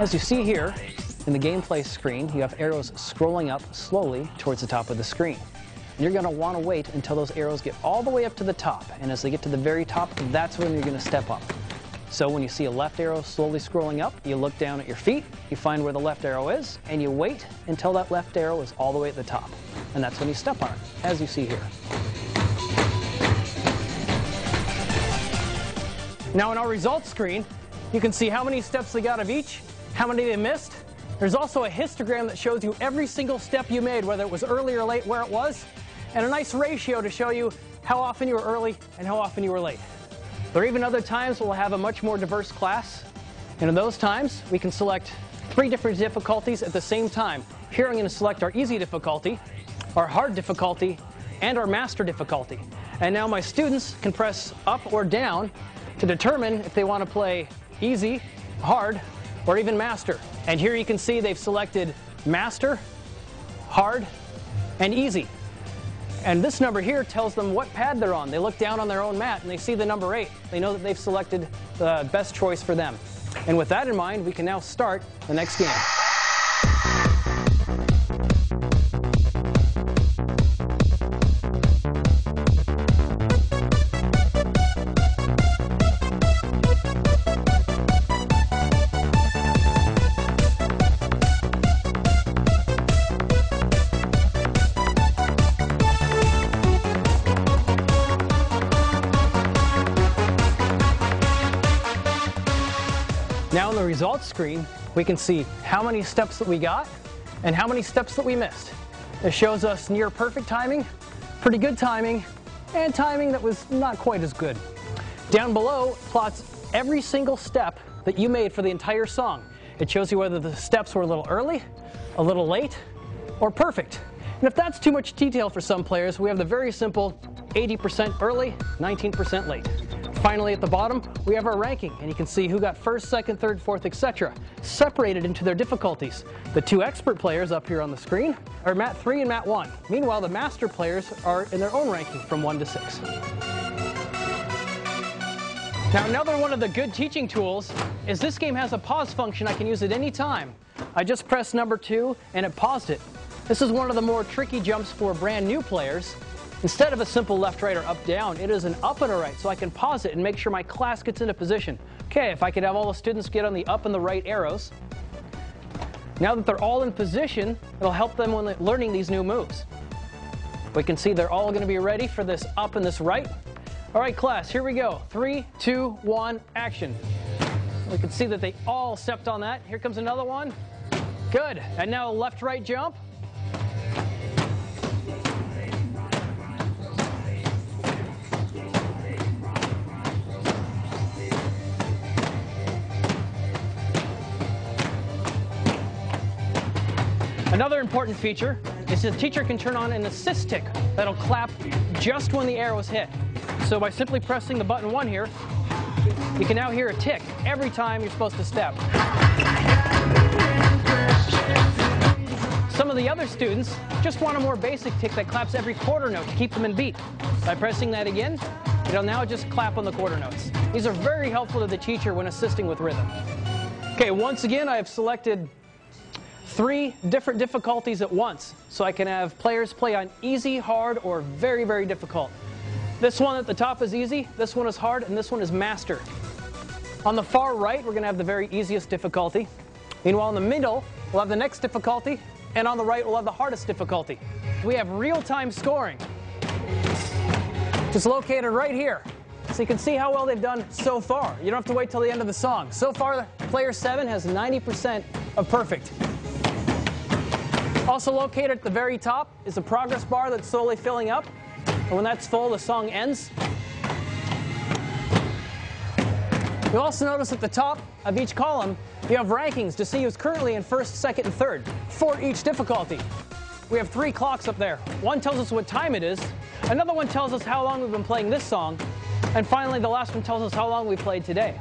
As you see here in the gameplay screen, you have arrows scrolling up slowly towards the top of the screen. And you're going to want to wait until those arrows get all the way up to the top. And as they get to the very top, that's when you're going to step up. So when you see a left arrow slowly scrolling up, you look down at your feet, you find where the left arrow is, and you wait until that left arrow is all the way at the top. And that's when you step on it, as you see here. Now in our results screen, you can see how many steps they got of each, how many they missed. There's also a histogram that shows you every single step you made, whether it was early or late, where it was, and a nice ratio to show you how often you were early and how often you were late. There are even other times we'll have a much more diverse class, and in those times we can select 3 different difficulties at the same time. Here I'm going to select our easy difficulty, our hard difficulty, and our master difficulty. And now my students can press up or down to determine if they want to play easy, hard, or even master. And here you can see they've selected master, hard, and easy. And this number here tells them what pad they're on. They look down on their own mat and they see the number 8. They know that they've selected the best choice for them. And with that in mind, we can now start the next game. Now in the results screen, we can see how many steps that we got and how many steps that we missed. It shows us near perfect timing, pretty good timing, and timing that was not quite as good. Down below plots every single step that you made for the entire song. It shows you whether the steps were a little early, a little late, or perfect. And if that's too much detail for some players, we have the very simple 80% early, 19% late. Finally, at the bottom, we have our ranking, and you can see who got first, second, third, fourth, etc., separated into their difficulties. The 2 expert players up here on the screen are Mat 3 and Mat 1. Meanwhile, the master players are in their own ranking from 1 to 6. Now, another one of the good teaching tools is this game has a pause function I can use at any time. I just pressed number 2, and it paused it. This is one of the more tricky jumps for brand new players. Instead of a simple left, right, or up, down, it is an up and a right, so I can pause it and make sure my class gets into position. Okay, if I could have all the students get on the up and the right arrows. Now that they're all in position, it'll help them when learning these new moves. We can see they're all going to be ready for this up and this right. All right, class, here we go. 3, 2, 1, action. We can see that they all stepped on that. Here comes another one. Good. And now a left, right jump. Another important feature is the teacher can turn on an assist tick that'll clap just when the arrow is hit. So by simply pressing the button 1 here, you can now hear a tick every time you're supposed to step. Some of the other students just want a more basic tick that claps every quarter note to keep them in beat. By pressing that again, it'll now just clap on the quarter notes. These are very helpful to the teacher when assisting with rhythm. Okay, once again, I have selected 3 different difficulties at once, so I can have players play on easy, hard, or very, very difficult. This one at the top is easy, this one is hard, and this one is master. On the far right, we're going to have the very easiest difficulty. Meanwhile, in the middle, we'll have the next difficulty, and on the right, we'll have the hardest difficulty. We have real-time scoring. It's located right here, so you can see how well they've done so far. You don't have to wait till the end of the song. So far, player 7 has 90% of perfect. Also located at the very top is a progress bar that's slowly filling up. And when that's full, the song ends. You'll also notice at the top of each column, you have rankings to see who's currently in first, second, and third for each difficulty. We have 3 clocks up there. One tells us what time it is. Another one tells us how long we've been playing this song. And finally, the last one tells us how long we played today.